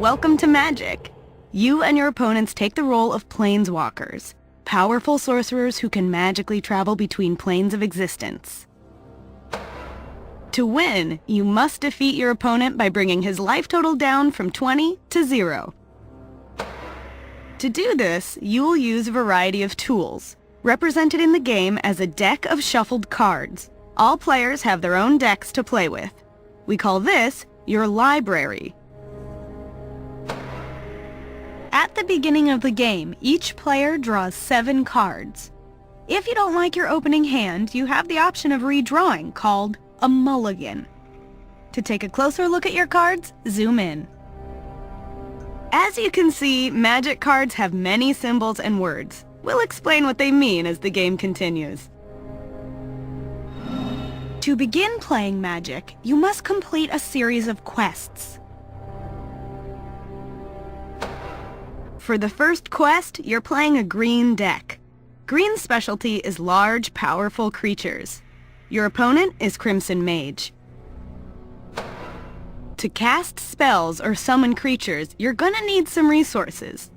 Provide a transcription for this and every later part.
Welcome to Magic! You and your opponents take the role of Planeswalkers, powerful sorcerers who can magically travel between planes of existence. To win, you must defeat your opponent by bringing his life total down from 20 to 0. To do this, you will use a variety of tools, represented in the game as a deck of shuffled cards. All players have their own decks to play with. We call this your library. At the beginning of the game, each player draws 7 cards. If you don't like your opening hand, you have the option of redrawing, called a mulligan. To take a closer look at your cards, zoom in. As you can see, Magic cards have many symbols and words. We'll explain what they mean as the game continues. To begin playing Magic, you must complete a series of quests. For the first quest, you're playing a green deck. Green's specialty is large, powerful creatures. Your opponent is Crimson Mage. To cast spells or summon creatures, you're gonna need some resources.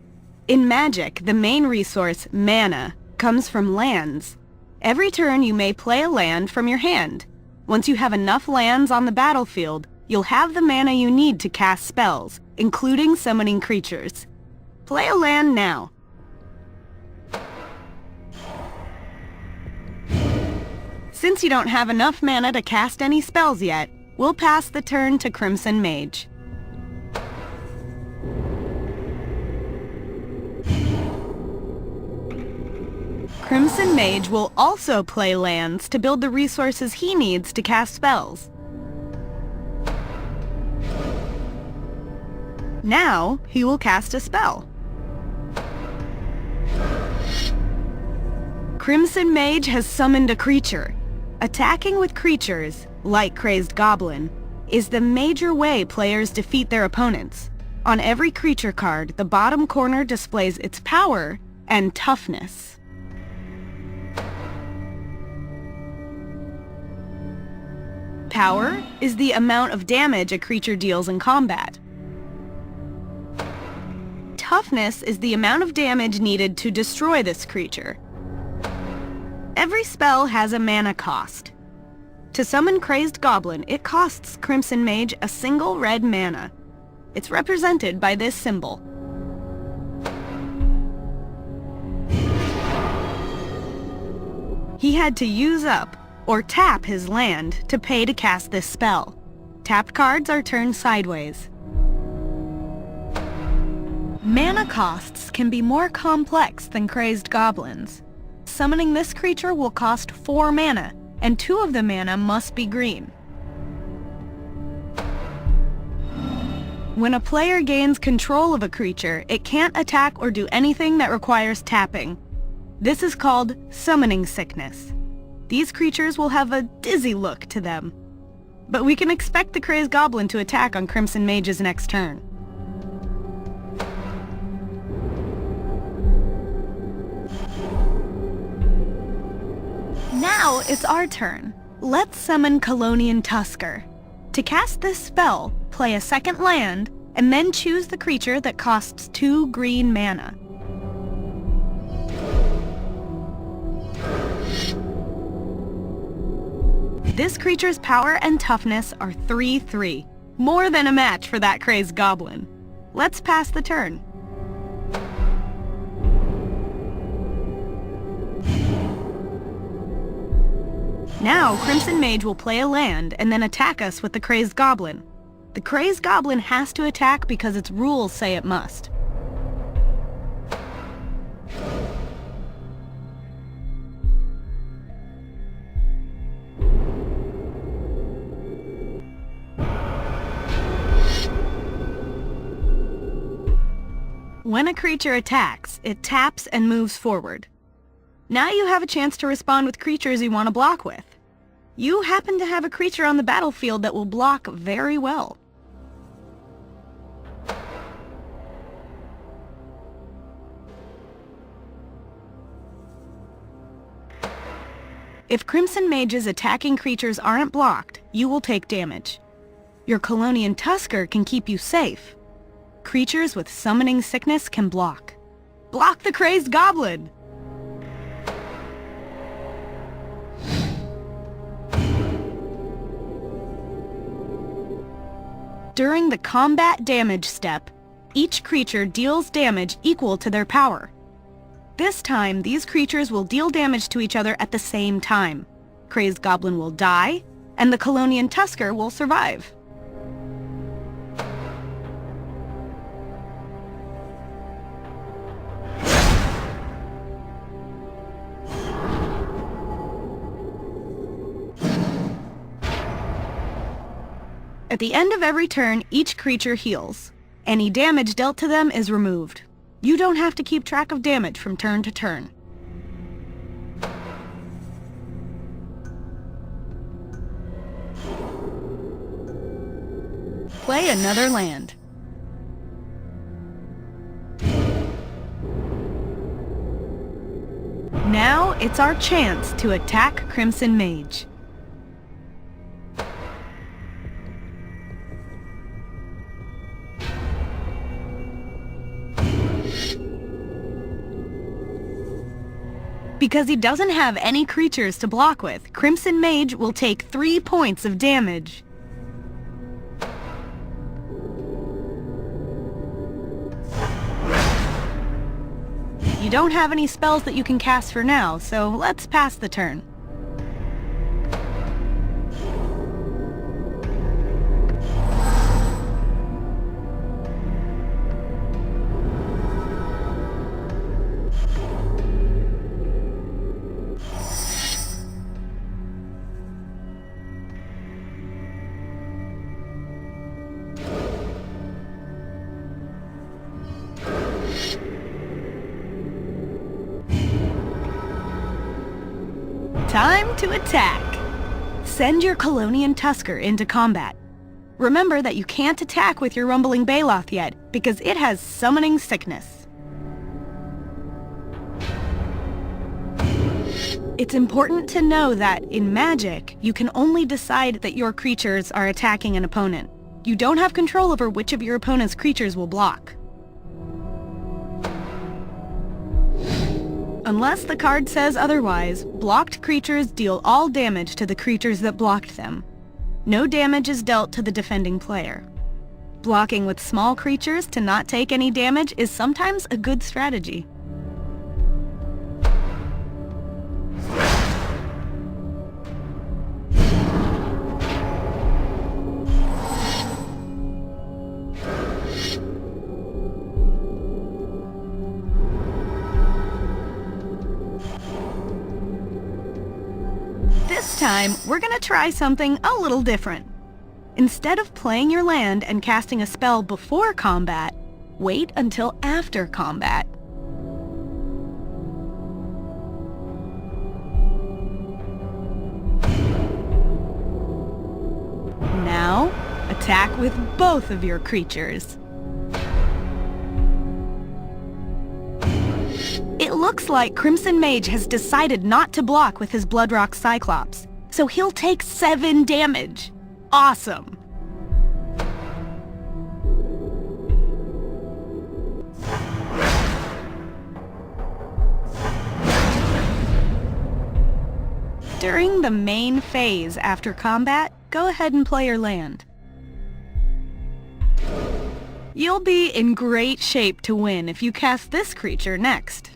In Magic, the main resource, mana, comes from lands. Every turn you may play a land from your hand. Once you have enough lands on the battlefield, you'll have the mana you need to cast spells, including summoning creatures. Play a land now. Since you don't have enough mana to cast any spells yet, we'll pass the turn to Crimson Mage. Crimson Mage will also play lands to build the resources he needs to cast spells. Now, he will cast a spell. Crimson Mage has summoned a creature. Attacking with creatures, like Crazed Goblin, is the major way players defeat their opponents. On every creature card, the bottom corner displays its power and toughness. Power is the amount of damage a creature deals in combat. Toughness is the amount of damage needed to destroy this creature. Every spell has a mana cost. To summon Crazed Goblin, it costs Crimson Mage a single red mana. It's represented by this symbol. He had to use up or tap his land to pay to cast this spell. Tapped cards are turned sideways. Mana costs can be more complex than Crazed Goblins. Summoning this creature will cost 4 mana, and 2 of the mana must be green. When a player gains control of a creature, it can't attack or do anything that requires tapping. This is called summoning sickness. These creatures will have a dizzy look to them. But we can expect the Crazed Goblin to attack on Crimson Mage's next turn. Now it's our turn. Let's summon Colonian Tusker. To cast this spell, play a second land, and then choose the creature that costs 2 green mana. This creature's power and toughness are 3/3, more than a match for that Crazed Goblin. Let's pass the turn. Now, Crimson Mage will play a land and then attack us with the Crazed Goblin. The Crazed Goblin has to attack because its rules say it must. When a creature attacks, it taps and moves forward. Now you have a chance to respond with creatures you want to block with. You happen to have a creature on the battlefield that will block very well. If Crimson Mage's attacking creatures aren't blocked, you will take damage. Your Colonian Tusker can keep you safe. creatures with summoning sickness can block. Block the crazed goblin! During the combat damage step, each creature deals damage equal to their power. This time, these creatures will deal damage to each other at the same time. Crazed Goblin will die, and the Colonian Tusker will survive. At the end of every turn, each creature heals. Any damage dealt to them is removed. You don't have to keep track of damage from turn to turn. Play another land. Now it's our chance to attack Crimson Mage. Because he doesn't have any creatures to block with, Crimson Mage will take 3 points of damage. You don't have any spells that you can cast for now, so let's pass the turn. Time to attack! Send your Colonian Tusker into combat. Remember that you can't attack with your Rumbling Baloth yet, because it has Summoning Sickness. It's important to know that, in Magic, you can only decide that your creatures are attacking an opponent. You don't have control over which of your opponent's creatures will block. Unless the card says otherwise, blocked creatures deal all damage to the creatures that blocked them. No damage is dealt to the defending player. Blocking with small creatures to not take any damage is sometimes a good strategy. This time, we're gonna try something a little different. Instead of playing your land and casting a spell before combat, wait until after combat. Now, attack with both of your creatures. It looks like Crimson Mage has decided not to block with his Bloodrock Cyclops, so he'll take 7 damage. Awesome! During the main phase after combat, go ahead and play your land. You'll be in great shape to win if you cast this creature next.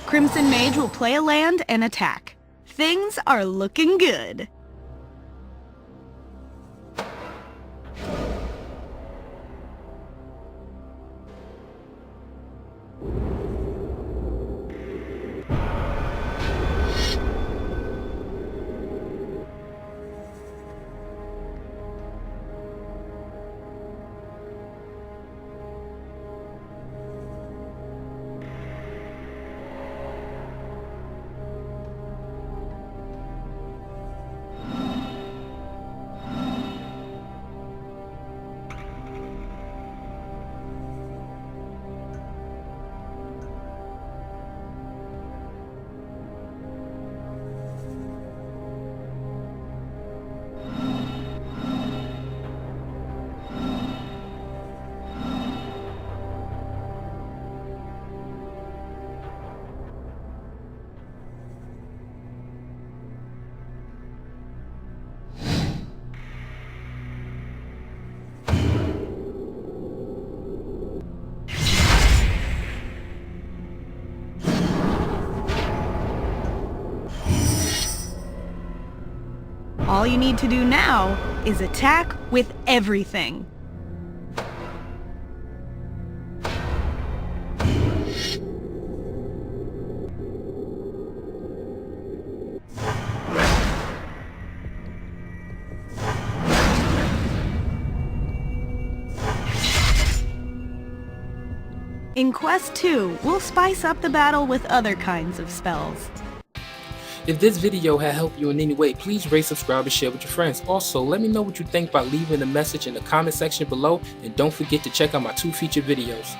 Crimson Mage will play a land and attack. Things are looking good. All you need to do now is attack with everything. In Quest 2, we'll spice up the battle with other kinds of spells. If this video had helped you in any way, please rate, subscribe, and share with your friends. Also, let me know what you think by leaving a message in the comment section below, and don't forget to check out my 2 featured videos.